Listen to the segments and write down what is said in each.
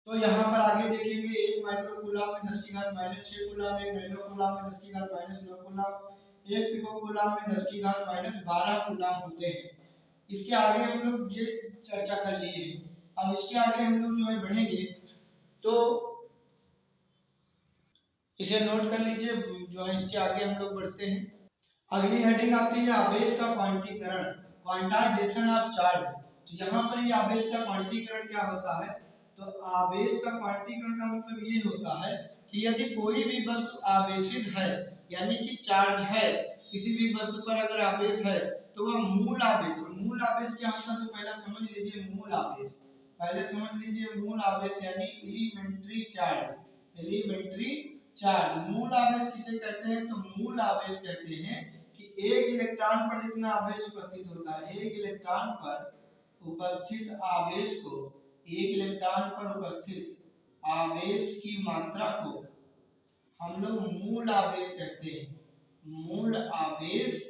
तो यहाँ पर आगे देखेंगे 1 माइक्रो कूलम में 10 की घात -6 कूलम, 1 नैनो कूलम में 10 की घात -9 कूलम, 1 पिको कूलम में 10 की घात -12 कूलम होते हैं। इसके आगे हम लोग ये चर्चा कर लिए हैं। अब इसके आगे हम लोग जो है बढ़ेंगे, तो इसे नोट कर लीजिए। जो है इसके आगे हम लोग बढ़ते हैं। अगली हेडिंग आती है आवेश का क्वांटीकरण, क्वांटाइजेशन ऑफ चार्ज। तो यहाँ पर ये आवेश का क्वांटीकरण क्या होता है? तो आवेश का क्वांटीकरण का मतलब ये होता है कि यदि कोई भी वस्तु आवेशित है, यानी कि चार्ज है, किसी भी वस्तु पर अगर आवेश है, तो वह मूल आवेश। मूल आवेश क्या होता है तो पहले समझ लीजिए मूल आवेश। पहले समझ लीजिए मूल आवेश यानी एलिमेंट्री चार्ज। एलिमेंट्री चार्ज मूल आवेश किसे कहते हैं? तो मूल आवेश कहते हैं कि एक इलेक्ट्रॉन पर जितना आवेश उपस्थित होता है, एक इलेक्ट्रॉन पर उपस्थित आवेश को, एक इलेक्ट्रॉन पर उपस्थित आवेश की मात्रा को हम लोग मूल आवेश कहते हैं। मूल आवेश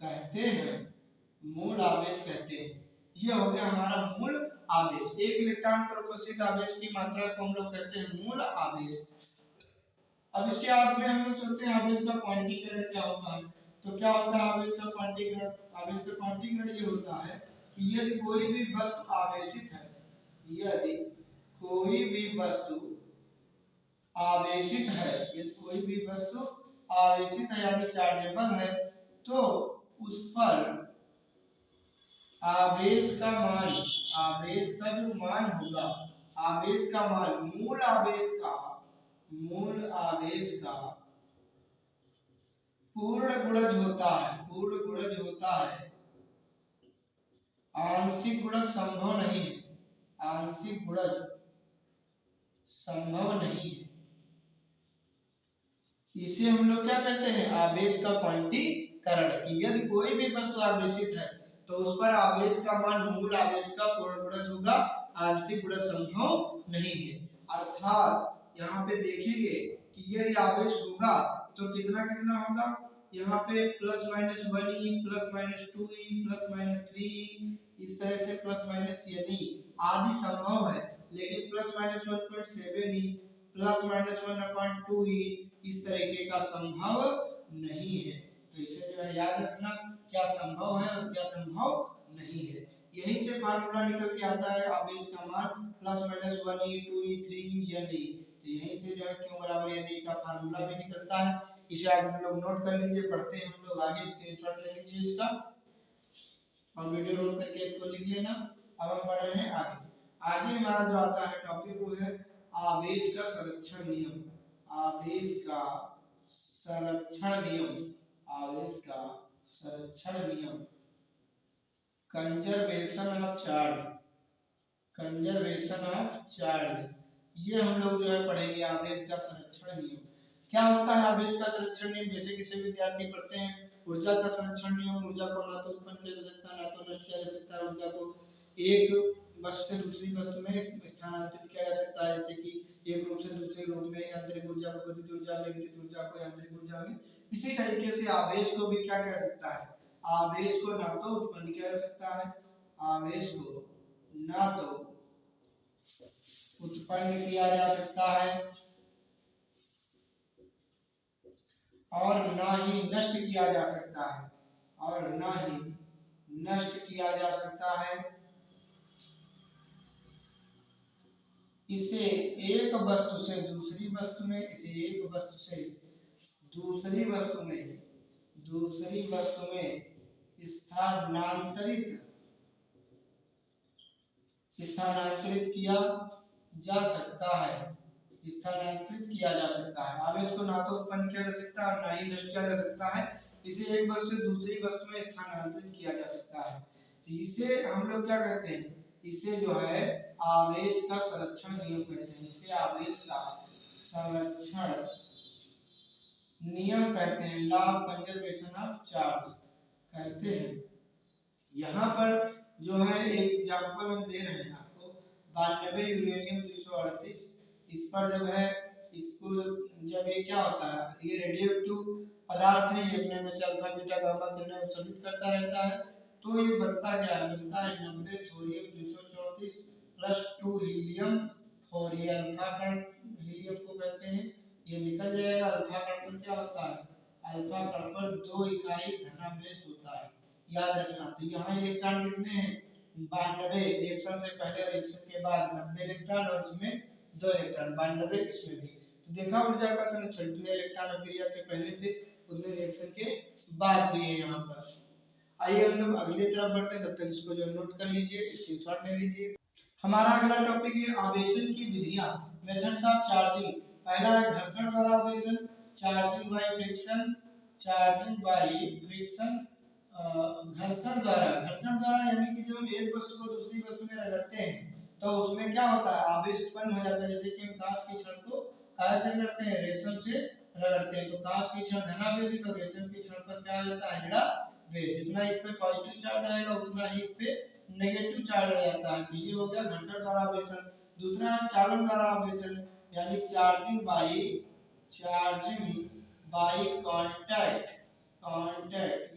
कहते हैं। मूल आवेश कहते हैं। यह हो गया हमारा मूल आवेश। एक इलेक्ट्रॉन पर उपस्थित आवेश की मात्रा को हम लोग कहते हैं मूल आवेश। अब इसके बाद में हम लोग चलते हैं आवेश का क्वांटीकरण क्या होता है। तो क्या होता है आवेश का क्वांटीकरण? आवेश का क्वांटीकरण ये होता है कि यदि कोई भी वस्तु आवेशित है, यदि कोई भी वस्तु आवेशित है, यदि कोई भी वस्तु आवेशित है यानी चार्जेबल है, तो उस पर आवेश का मान, आवेश का जो मान होगा, आवेश का मान मूल आवेश का, मूल आवेश का पूर्ण गुणज होता है। पूर्ण गुणज होता है। आंशिक गुणज संभव नहीं है। आंशिक गुणज संभव नहीं है। इसे हम लोग क्या कहते हैं? आवेश का क्वांटीकरण। कि यदि कोई भी वस्तु आवेशित है, तो उस पर आवेश का मान मूल आवेश का पूर्ण गुणज होगा। आंशिक गुणज संभव नहीं है। अर्थात यहाँ पे देखेंगे कि यदि आवेश होगा तो कितना कितना होगा, यहाँ पे ±1e, ±2e, ±3e, इस तरह से ±, आदि संभव है, लेकिन ±1.7e, ±1/2e इस तरीके का संभव नहीं है। तो इसे जो है याद रखना, क्या संभव है और क्या संभव नहीं है। यहीं से फार्मूला निकल के आता है आवेश का मान ±1e, 2e, 3e यानी। तो यहीं से जो है Q बराबर यानी का फार्मूला भी निकलता है। इसे आप लोग नोट कर लीजिए। पढ़ते हैं हम लोग आगे, स्क्रीनशॉट ले लीजिए इसका और वीडियो रोल करके इसको लिख लेना। अब हम बढ़ रहे हैं आगे। आगे हमारा जो आता है टॉपिक वो है आवेश का संरक्षण नियम। आवेश का संरक्षण नियम। आवेश का संरक्षण नियम। Conservation of charge. Conservation of charge ये हम लोग जो है पढ़ेंगे। आवेश का संरक्षण नियम क्या होता है? आवेश का संरक्षण नियम जैसे किसी विद्यार्थी पढ़ते हैं ऊर्जा का संरक्षण नियम। ऊर्जा को ना तो उत्पन्न किया जा सकता है, ना तो नष्ट किया जा सकता है। ऊर्जा को एक वस्तु से दूसरी वस्तु में स्थानांतरित किया जा सकता है, जैसे कि एक रूप से दूसरे रूप में, आंतरिक ऊर्जा को गतिज ऊर्जा में, गतिज ऊर्जा को यांत्रिक ऊर्जा में। इसी तरीके से आवेश को भी क्या किया जा सकता है? आवेश को ना तो उत्पन्न किया जा सकता है, आवेश को ना तो उत्पन्न किया जा सकता है और ना ही नष्ट किया जा सकता है, और ना ही नष्ट किया जा सकता है। इसे एक वस्तु से दूसरी वस्तु में, इसे एक वस्तु से दूसरी वस्तु में, दूसरी वस्तु में स्थानांतरित स्थानांतरित किया जा सकता है। स्थानांतरित किया जा सकता है। आवेश को ना तो उत्पन्न किया जा सकता है और ना ही नष्ट किया जा सकता है। इसे एक वस्तु से दूसरी वस्तु में स्थानांतरित किया जा सकता है। तो इसे हम लोग क्या कहते हैं? इसे जो है आवेश का संरक्षण नियम कहते हैं। इसे आवेश का संरक्षण नियम कहते हैं। Law of conservation of charge कहते हैं। यहाँ पर जो है एक एग्जांपल हम दे रहे हैं आपको, 92 यूरेनियम 238। इस पर जब है इसको, जब ये क्या होता है, ये रेडियोएक्टिव पदार्थ है, ये अपने में से अल्फा बीटा गामा किरणें उत्सर्जित करता रहता है। तो ये बनता क्या है? बनता है 90 थोरियम 234 प्लस 2 हीलियम और ये अल्फा कण हीलियम को कहते हैं, ये निकल जाएगा। अल्फा कण पर क्या होता है, अल्फा कण पर 2 इकाई धनावेश होता है, याद रखना। तो यहाँ इलेक्ट्रॉन कितने हैं, 92, रिएक्शन से पहले और रिएक्शन के बाद 90 इलेक्ट्रॉन, और इसमें 2 इलेक्ट्रॉन 92 इसमें भी। तो देखा ऊर्जा का संरक्षण, जितने इलेक्ट्रॉन अभिक्रिया के पहले थे उतने रिएक्शन के बाद भी है यहाँ पर। आइए हम लोग अगली तरफ बढ़ते हैं, तब तक इसको जो नोट कर लीजिए, स्क्रीनशॉट ले लीजिए। हमारा अगला टॉपिक है आवेशन की विधियां, मेथड्स ऑफ चार्जिंग। पहला है घर्षण द्वारा आवेशन, charging by friction, charging by friction. घर्षण द्वारा यानी कि जब हम एक वस्तु को दूसरी वस्तु में रगड़ते हैं तो उसमें क्या होता है, आवेश उत्पन्न हो जाता है। जैसे कि हम कांच की छड़ को काय से रगड़ते हैं, रेशम से रगड़ते हैं, तो कांच की छड़ धनावेशी, तो रेशम की छड़ पर क्या आ जाता है, ऋणावेश। जितना इस पे पॉजिटिव चार्ज आएगा उतना ही इस पे नेगेटिव चार्ज आ जाता है। तो ये हो गया घर्षण द्वारा आवेशन। दूसरा है चालन द्वारा आवेशन, यानी चार्जिंग बाय कांटेक्ट।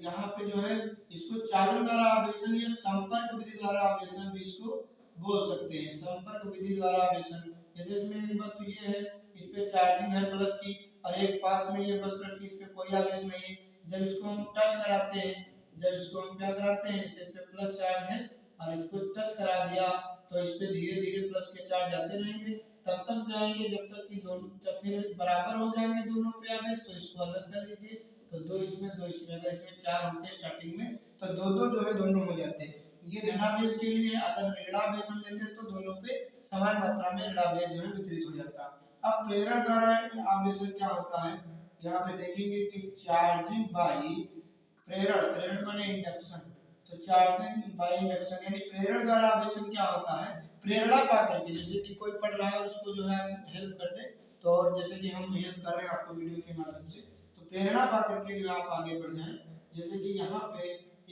यहाँ पे जो है इसको चालन द्वारा आवेशन या संपर्क विधि द्वारा आवेशन भी इसको बोल सकते हैं, संपर्क विधि द्वारा आवेशन। जैसे इसमें वस्तु ये है, इस पे चार्जिंग है प्लस की, और एक पास में ये वस्तु रखी, इस पे कोई आवेश नहीं है। जब इसको हम टच कराते हैं, जब इसको हम क्या कराते हैं, इस पे प्लस चार्ज है और इसको टच करा दिया तो इस पे धीरे धीरे प्लस के चार्ज जाते रहेंगे, तब तक जाएंगे जब तक कि दोनों, जब फिर बराबर हो जाएंगे दोनों पे आवेश, तो इसको अलग कर लीजिए। तो दो इसमें अगर इसमें 4 होते स्टार्टिंग में, तो दो दो जो है दोनों हो जाते हैं। ये धनावेश के लिए। अगर ऋणावेश हम लेते तो दोनों पे समान मात्रा में ऋणावेश जो है वितरित हो जाता। अब प्रेरण द्वारा आवेशन क्या होता है, यहाँ पे देखेंगे कि चार्जिंग बाई प्रेरण माने इंडक्शन, तो चार्जिंग बाय इंडक्शन यानी प्रेरण द्वारा आवेशन क्या होता है, प्रेरणा पा करके। जैसे कि कोई पढ़ रहा है उसको जो है हेल्प कर दे, तो और जैसे कि हम हेल्प कर रहे हैं आपको वीडियो के माध्यम से, तो प्रेरणा पा करके जो आप आगे बढ़ जाएं। जैसे कि यहाँ पे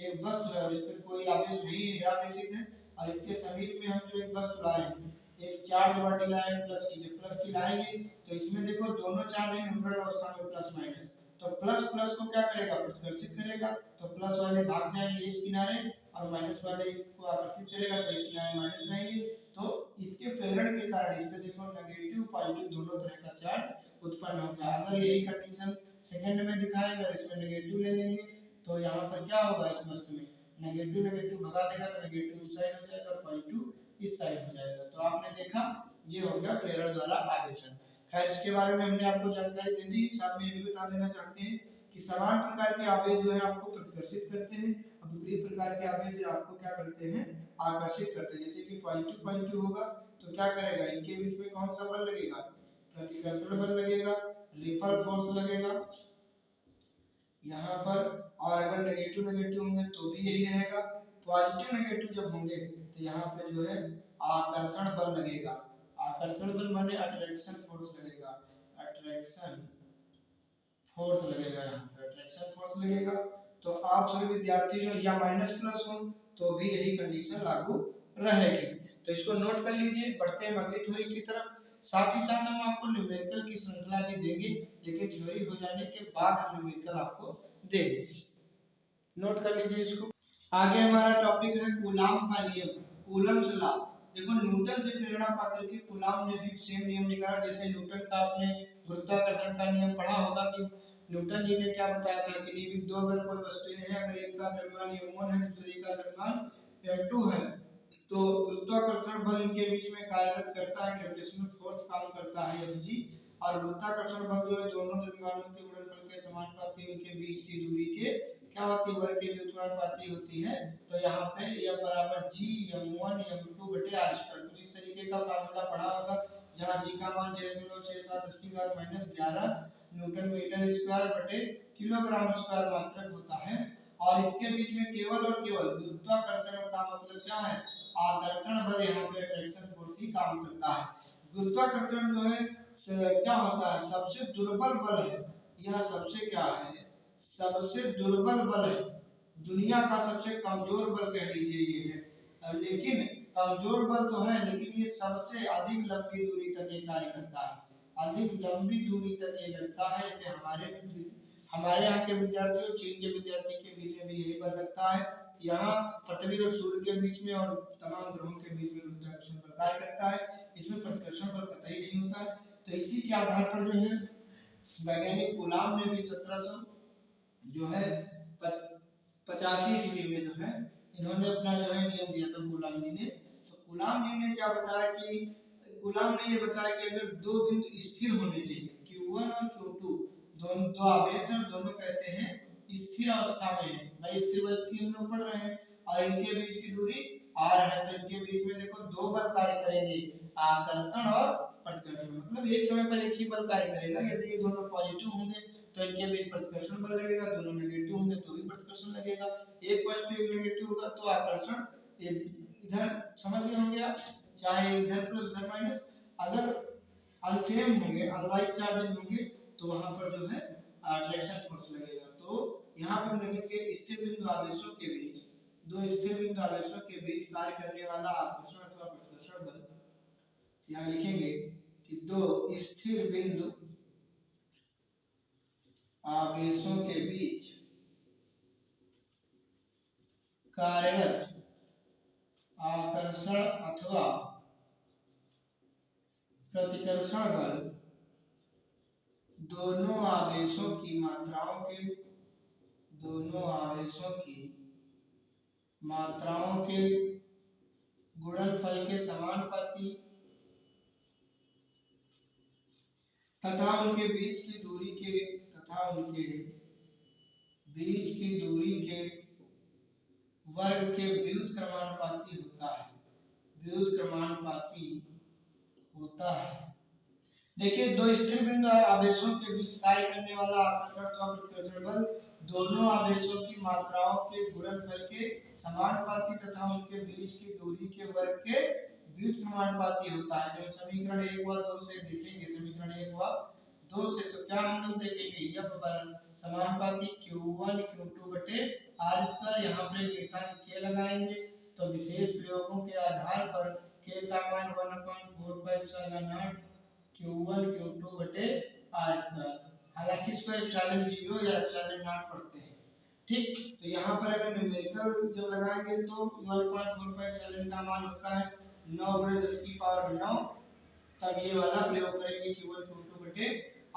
एक वस्तु है और इस पर कोई आवेश नहीं है, निरावेशित है, और इसके समीप में हम जो एक वस्तु लाए हैं, एक चार्ज वाली लाए प्लस की, जब प्लस की लाएंगे तो इसमें देखो दोनों चार्ज हैं न्यूट्रल अवस्था में, प्लस माइनस, तो प्लस प्लस को क्या करेगा, प्रतिकर्षित करेगा। तो प्लस वाले भाग जाएंगे इस किनारे और माइनस वाले इसको आकर्षित करेगा, तो इस किनारे माइनस रहेंगे। तो इसके प्रेरण के कारण इस पे देखो नेगेटिव पॉजिटिव दोनों तरह का चार्ज उत्पन्न होगा। अगर यही कंडीशन सेकंड में दिखाएंगे और इसमें नेगेटिव ले लेंगे, तो यहाँ पर क्या होगा, इस वस्तु में नेगेटिव नेगेटिव भगा देगा, तो नेगेटिव उस साइड हो जाएगा और पॉजिटिव इस साइड हो जाएगा। तो आपने देखा ये हो गया प्रेरण द्वारा आवेशन। खैर इसके बारे में हमने आपको जानकारी दे दी। साथ में ये भी बता देना चाहते हैं कि समान प्रकार के आवेश जो है आपको प्रतिकर्षित करते हैं, और विपरीत प्रकार के आवेश आपको क्या करते हैं, आकर्षित करते हैं। जैसे कि पॉजिटिव पॉजिटिव होगा तो क्या करेगा, इनके बीच में कौन सा बल लगेगा, प्रतिकर्षण बल लगेगा, रिपल फोर्स लगेगा यहाँ पर। और अगर नेगेटिव नेगेटिव होंगे तो भी यही रहेगा। पॉजिटिव नेगेटिव जब होंगे तो यहाँ पे जो है आकर्षण बल लगेगा। आकर्षण बल माने अट्रैक्शन फोर्स लगेगा, अट्रैक्शन फोर्स लगेगा, यहाँ पे अट्रैक्शन फोर्स लगेगा। तो आप सभी विद्यार्थी जो या माइनस प्लस हो तो भी यही कंडीशन लागू रहेगी। तो इसको नोट कर लीजिए। बढ़ते हैं अगली थ्योरी की तरफ। साथ ही साथ हम आपको न्यूमेरिकल की श्रृंखला भी देंगे, लेकिन थ्योरी हो जाने के बाद हम न्यूमेरिकल आपको देंगे। नोट कर लीजिए इसको। आगे हमारा टॉपिक है कूलाम का नियम, कूलम्स लॉ। देखो न्यूटन से प्रेरणा पाकर के कूलाम ने भी सेम नियम निकाला। जैसे न्यूटन का आपने गुरुत्वाकर्षण का नियम पढ़ा होगा कि न्यूटन जी ने क्या बताया था कि यदि दो अगर कोई वस्तुएं हैं, अगर एक का द्रव्यमान m1 है दूसरी का द्रव्यमान m2 है, तो गुरुत्वाकर्षण बल इनके बीच में कार्यरत करता है, ग्रेविटेशनल फोर्स काम करता है Fg, और गुरुत्वाकर्षण बल जो है दोनों द्रव्यमानों के गुणनफल के समानुपाती, उनके बीच की दूरी के क्या होती है, वर्ग के व्युत्क्रमानुपाती होती है। तो यहाँ पे F बराबर G m1 m2 बटे r स्क्वायर, कुछ इस तरीके का फार्मूला पढ़ा होगा, जहाँ G का मान 6.67 10 की घात -11 न्यूटन मीटर स्क्वायर बटे किलोग्राम स्क्वायर मात्रक होता है। और इसके बीच में केवल और केवल गुरुत्वाकर्षण का मतलब क्या है, आकर्षण बल, यहाँ पे अट्रैक्शन फोर्स ही काम करता है। गुरुत्वाकर्षण जो है क्या होता है, सबसे दुर्बल बल है। यह सबसे क्या है, सबसे दुर्बल बल है, दुनिया का सबसे कमजोर बल कह लीजिए ये है। लेकिन कमजोर बल तो है, लेकिन ये सबसे अधिक लंबी दूरी तक ये कार्य करता है, अधिक लंबी दूरी तक ये लगता है। जैसे हमारे यहाँ के विद्यार्थी और चीन के विद्यार्थी के बीच में भी यही बल लगता है। यहाँ पृथ्वी और सूर्य के बीच में और तमाम ग्रहों के बीच में गुरुत्वाकर्षण बल कार्य करता है, इसमें प्रतिकर्षण बल कतई नहीं होता है। तो इसी के आधार पर जो है वैज्ञानिक कूलाम ने भी 1700 जो है 85 ईस्वी में जो है इन्होंने अपना जो है नियम दिया था कूलाम जी ने। तो कूलाम जी ने क्या बताया कि कूलाम ने ये बताया कि अगर दो बिंदु स्थिर होने चाहिए, Q1 और Q2 दोनों दो आवेश हैं, दोनों कैसे हैं, स्थिर अवस्था में है। भाई स्थिर बल की हम लोग पढ़ रहे हैं और इनके बीच की दूरी r है, तो इनके बीच में देखो दो बल कार्य करेंगे, आकर्षण और प्रतिकर्षण। मतलब एक समय पर एक ही बल कार्य करेगा। यदि ये दोनों पॉजिटिव होंगे तो इनके बीच प्रतिकर्षण बल लगेगा, दोनों नेगेटिव होंगे तो भी प्रतिकर्षण लगेगा। एक पॉजिटिव एक नेगेटिव होगा तो आकर्षण इधर समझ गए होंगे आप, चाहे इधर प्लस इधर माइनस। अगर अनसेम होंगे, अनलाइक चार्जेस होंगे तो वहां पर जो है अट्रैक्शन फोर्स लगेगा। तो यहाँ पर हम लिखेंगे स्थिर बिंदु आवेशों के बीच, दो स्थिर बिंदु आवेशों के बीच कार्य करने वाला आकर्षण अथवा प्रतिकर्षण बल। यहाँ लिखेंगे कि दो स्थिर बिंदु आवेशों के बीच कार्यरत आकर्षण अथवा प्रतिकर्षण बल दोनों आवेशों की मात्राओं के गुणनफल के समानुपाती तथा उनके बीच की दूरी के वर्ग के व्युत्क्रमानुपाती होता है। देखिए दो स्थिर बिंदु आवेशों के बीच कार्य करने वाला आकर्षण अथवा प्रतिकर्षण बल दोनों आवेशों की मात्राओं के गुणनफल के समानुपाती तथा उनके बीच की दूरी के वर्ग के व्युत्क्रमानुपाती होता है। जो समीकरण 1 व 2 से देखेंगे, समीकरण 1 व 2 से तो क्या हम लोग देखेंगे, F बल समानुपाती Q1 Q2 बटे R स्क्वायर। यहाँ पर नियतांक K लगाएंगे तो विशेष प्रयोगों के आधार पर K का मान 1/4 Q1 Q2 बटे R स्क्वायर। हालांकि इसको एप्सिलॉन 0 या एप्सिलॉन नॉट पढ़ते हैं, ठीक। तो यहाँ पर अगर न्यूमेरिकल जब लगाएंगे तो 1.45 एप्सिलॉन का मान होता है 9 × 10 की पावर 9। तब ये वाला प्रयोग करेंगे Q1 Q2 बटे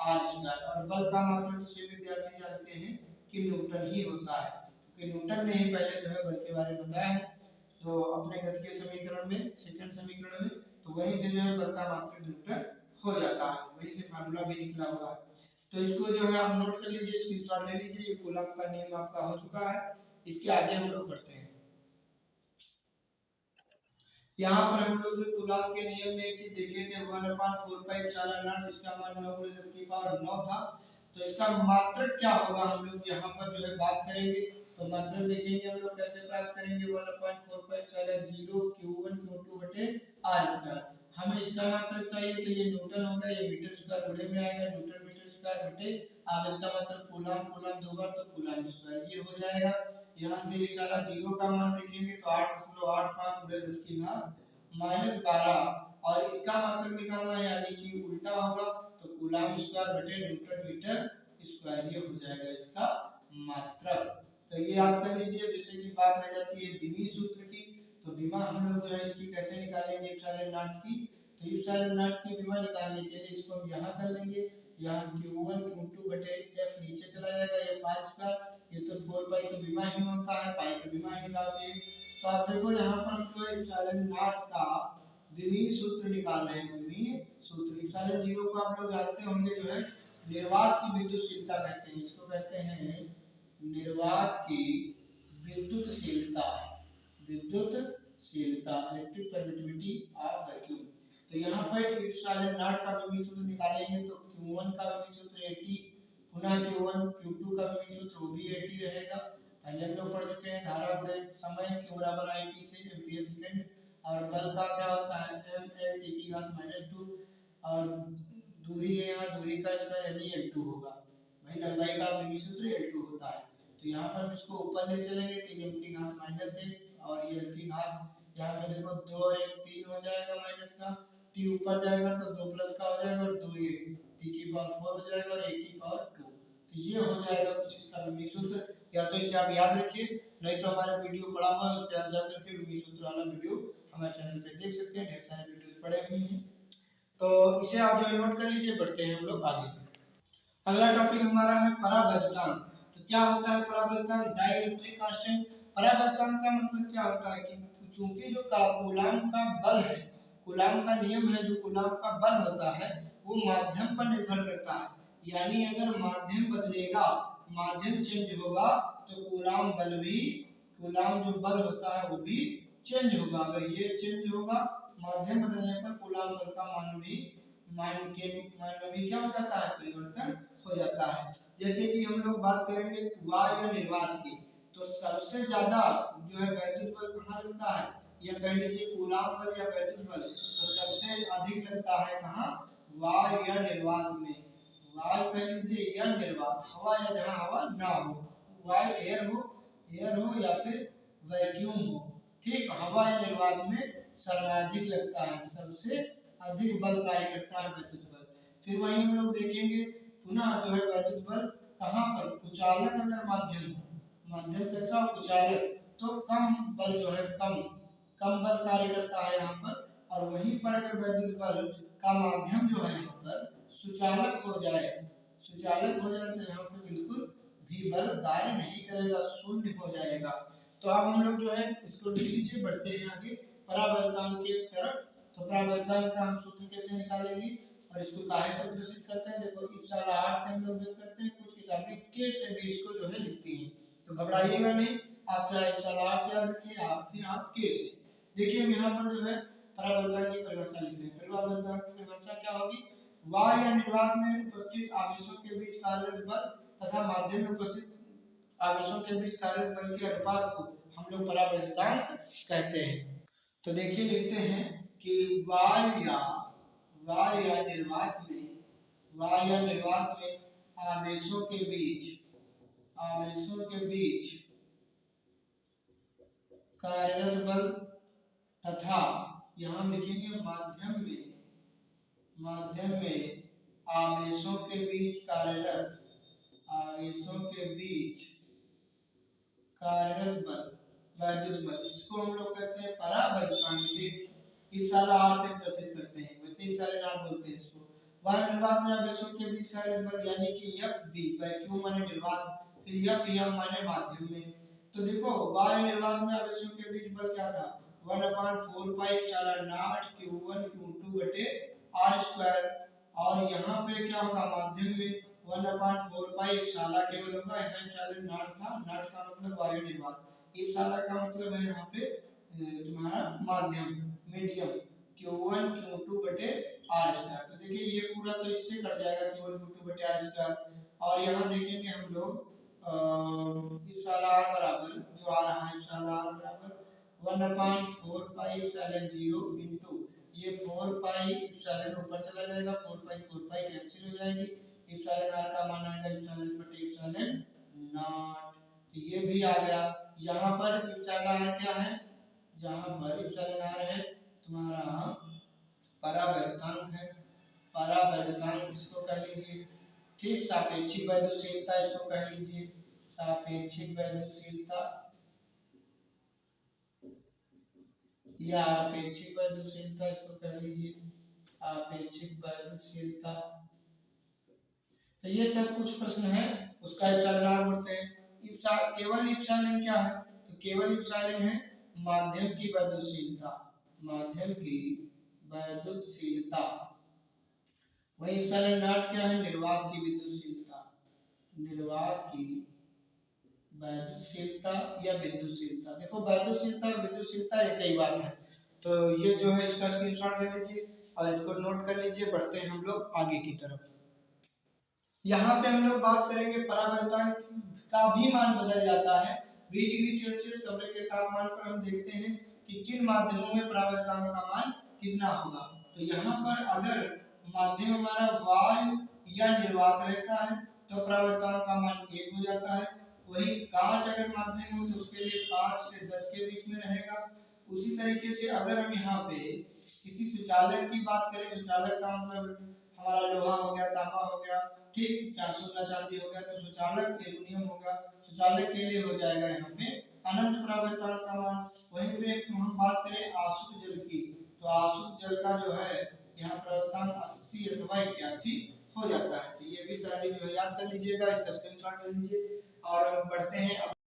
R स्क्वायर। और बल का मात्रक तो सभी विद्यार्थी जानते हैं कि न्यूटन ही होता है, क्योंकि न्यूटन ने ही पहले जो है बल के बारे में बताया है। तो अपने गति के समीकरण में, सेकंड समीकरण में, तो वहीं से जो है बल का मात्रक न्यूटन हो जाता है, वहीं से फार्मूला भी निकला हुआ है। तो इसको जो है आप नोट कर लीजिए, स्क्रीनशॉट ले लीजिए। ये कूलम का नियम आपका हो चुका है। इसके आगे हम लोग बढ़ते हैं। यहाँ पर हम लोग जो कूलम के नियम में एक चीज देखे थे 1/4 इसका मान 9 × 10 की पावर 9 था। तो इसका मात्रक क्या होगा हम लोग यहाँ पर जो है बात करेंगे। तो मात्रक देखेंगे हम लोग कैसे प्राप्त करेंगे 1/4 Q1 Q2 बटे R स्क्वायर। हमें इसका मात्रक चाहिए तो ये न्यूटन होगा, ये मीटर स्क्वायर बड़े में आएगा, न्यूटन मीटर स्क्वायर बटे अब इसका मतलब कूलम दो बार तो कूलम स्क्वायर ये हो जाएगा। यहाँ से ये चला 0 का मान देखेंगे तो 8.85 × 10 की घात -12 और इसका मात्रक निकालना है यानी कि उल्टा होगा तो कूलम स्क्वायर बटे न्यूटन मीटर स्क्वायर ये हो जाएगा इसका मात्रक। तो ये आप कर लीजिए। जैसे कि बात रह जाती है विमी सूत्र की, तो विमा हम लोग जो है इसकी कैसे निकालेंगे एप्सिलॉन नॉट की। तो एप्सिलॉन नॉट की विमा निकालने के लिए इसको हम यहाँ कर लेंगे, यहाँ Q1 Q2 बटे F नीचे चला जाएगा, ये 5 स्क्वायर, ये तो 4 पाई तो विमा ही होता है, पाई तो विमा ही राशि है। तो आप देखो यहाँ पर हमको एप्सिलॉन नॉट का विमी सूत्र निकालना है। विमी सूत्र एप्सिलॉन 0 को आप लोग जानते होंगे जो है निर्वात की विद्युतशीलता कहते हैं, इसको कहते हैं निर्वात की विद्युतशीलता, इलेक्ट्रिक परमिटिविटी ऑफ वैक्यूम। तो यहाँ पर एप्सिलॉन नॉट का विमी सूत्र निकालेंगे तो Q1 का विमी सूत्र 80, पुनः Q1 Q2 का विमी सूत्र वो भी 80 रहेगा। पहले हम लोग पढ़ चुके हैं धारा गुणे समय Q बराबर IT से एम्पीयर सेकंड, और बल का क्या होता है mL t की घात -2 और दूरी है यहाँ दूरी का स्क्वायर यानी L2 होगा। भाई लंबाई का विमी सूत्र L2 होता है। तो यहाँ पर इसको ऊपर ले चलेंगे तो m की घात -1 और ये l की घात यहाँ पे देखो 2 और 1 3 हो जाएगा माइनस का, t ऊपर जाएगा तो 2 प्लस का हो जाएगा और 2 ये t की पावर 4 हो जाएगा और 1 की पावर 2। तो ये हो जाएगा कुछ इसका विमी सूत्र। या तो इसे इसे आप याद रखिए, नहीं तो हमारा वीडियो पड़ा हुआ है, उस पर आप जाकर के विभव सूत्र वाला वीडियो हमारे चैनल पे देख सकते हैं, ढेर सारे वीडियोस पड़े हुए हैं। तो इसे आप जो नोट कर लीजिए, बढ़ते हैं हम लोग आगे। अगला टॉपिक हमारा है परावर्तन। तो क्या होता है परावर्तन? Dielectric constant. परावर्तन का मतलब क्या होता है कि चूंकि जो कूलाम का बल है, कूलाम का नियम है, जो कूलाम का बल होता है वो माध्यम पर निर्भर करता है। यानी अगर माध्यम बदलेगा, माध्यम चेंज होगा, तो कूलाम बल भी, कूलाम जो बल होता है वो भी चेंज होगा। अगर ये चेंज होगा, माध्यम बदलने पर कूलाम बल का मान भी क्या हो जाता है? परिवर्तन हो जाता है। जैसे कि हम लोग बात करेंगे वायु या निर्वात की, तो सबसे ज्यादा जो है वैद्युत बल कहाँ लगता है, या कह लीजिए कूलाम बल या वैद्युत बल, तो सबसे अधिक लगता है कहाँ? वायु या निर्वात में। वायु कह लीजिए या निर्वात, हवा या जहाँ हवा ना हो, वायु एयर हो या फिर वैक्यूम हो, ठीक, हवा या निर्वात में सर्वाधिक लगता है, सबसे अधिक बल कार्य करता है वैद्युत बल। फिर वहीं हम लोग देखेंगे पुनः जो है वैद्युत बल कहाँ पर? कुचालक अगर माध्यम हो, माध्यम कैसा हो? कुचालक, तो कम बल जो है कम बल कार्य करता है यहाँ पर। और वहीं पर अगर वैद्युत बल का माध्यम जो है यहाँ पर सुचालक हो जाए, सुचालक हो जाए, तो यहाँ पे बिल्कुल भी बल कार्य नहीं करेगा, शून्य हो जाएगा। तो अब हम लोग जो है इसको लिख लीजिए, बढ़ते हैं आगे परावर्तन की तरफ। तो परावर्तन का हम सूत्र कैसे निकालेंगे और इसको काहे से प्रदर्शित करते हैं? देखो इस साल 8 से हम लोग देख करते हैं, कुछ किताबें के से भी इसको जो है लिखती हैं, तो घबराइएगा नहीं, आप चाहे इस साल 8 याद रखिए, आप फिर आप के से देखिए। हम यहाँ पर जो है परावर्तन की परिभाषा लिख रहे हैं। परावर्तन की परिभाषा क्या होगी? वायु या निर्वात में उपस्थित आवेशों के बीच कार्यरत बल तथा माध्यम में उपस्थित आवेशों के बीच कार्यरत बल के अनुपात को हम लोग परावर्तनांक कहते हैं। तो देखिए लिखते हैं कि वायु या निर्वात में, वायु या निर्वात में आवेशों के बीच कार्यरत बल तथा यहाँ लिखेंगे माध्यम में आवेशों के बीच कार्यरत बल, वैद्युत बल, इसको हम लोग कहते हैं परावर्तनांक। इस साला आर से प्रदर्शित करते हैं, वैसे इस साले नाम बोलते हैं इसको। वायु निर्वात में आवेशों के बीच कार्यरत बल यानी कि एफ बी, वैक्यूम माने निर्वात, फिर एफ एम माने माध्यम में। तो देखो वायु निर्वात में आवेशों के बीच बल क्या था? 1/4 pi epsilon not q1 q2 बटे r स्क्वायर। और यहाँ पे क्या होगा? माध्यम में 1/4 पाई एप्सिलॉन केवल होगा, यहाँ एप्सिलॉन नॉट था, नॉट का मतलब वायु निर्वात, एप्सिलॉन का मतलब है यहाँ पे तुम्हारा माध्यम, मीडियम, q1 q2 बटे r स्क्वायर। तो देखिए ये पूरा तो इससे कट जाएगा, q1 q2 बटे r स्क्वायर। और यहाँ देखेंगे हम लोग एप्सिलॉन r बराबर जो आ रहा है, एप्सिलॉन r बराबर 1/4 पाई एप्सिलॉन 0 इनटू ये 4 पाई एप्सिलॉन ऊपर चला जाएगा, 4 पाई कैंसिल हो जाएगी, एप्सिलॉन r का मान आएगा एप्सिलॉन बटे एप्सिलॉन नॉट। तो ये भी आ गया। यहाँ पर एप्सिलॉन r क्या है? जहाँ पर एप्सिलॉन r है तुम्हारा परावर्तनांक है, परावर्तनांक इसको कह लीजिए, ठीक, सापेक्षिक वैद्युतशीलता इसको कह लीजिए, सापेक्षिक वैद्युतशीलता या आपेक्षिक वैद्युतशीलता इसको कह लीजिए, आपेक्षिक वैद्युतशीलता। तो ये सब कुछ प्रश्न है, उसका एप्सिलॉन बोलते हैं। केवल एप्सिलॉन क्या है? तो केवल एप्सिलॉन है माध्यम की वैद्युतशीलता, माध्यम की वैद्युतशीलता। वही एप्सिलॉन नॉट क्या है? निर्वात की विद्युतशीलता, निर्वात की वैद्युतशीलता या विद्युतशीलता। देखो वैद्युतशीलता और विद्युतशीलता एक ही बात है। तो ये जो है इसका स्क्रीनशॉट ले लीजिए और इसको नोट कर लीजिए, बढ़ते हैं हम लोग आगे की तरफ। यहाँ पे हम लोग बात करेंगे परावर्तन का भी मान बदल जाता है। 20 डिग्री सेल्सियस कमरे के तापमान पर हम देखते हैं कि किन माध्यमों में परावर्तन का मान कितना होगा। तो यहाँ पर अगर माध्यम हमारा वायु या निर्वात रहता है तो परावर्तन का मान 1 हो जाता है। वही कांच अगर माध्यम हो तो उसके लिए 5 से 10 के बीच में रहेगा। उसी तरीके से अगर हम यहाँ पे किसी सुचालक की बात करें, सुचालक का मतलब हमारा लोहा हो गया, तांबा हो गया, ठीक, सोना चांदी हो गया, तो सुचालक एल्युमिनियम होगा, शौचालय के लिए हो जाएगा यहाँ पे अनंत प्रवर्तन का मान। वहीं पे हम बात करें आसुत जल की, तो आसुत जल का जो है यहाँ प्रवर्तन 80 अथवा 81 हो जाता है। तो ये भी सारी जो है याद कर लीजिएगा, इसका स्क्रीनशॉट ले लीजिए और बढ़ते हैं।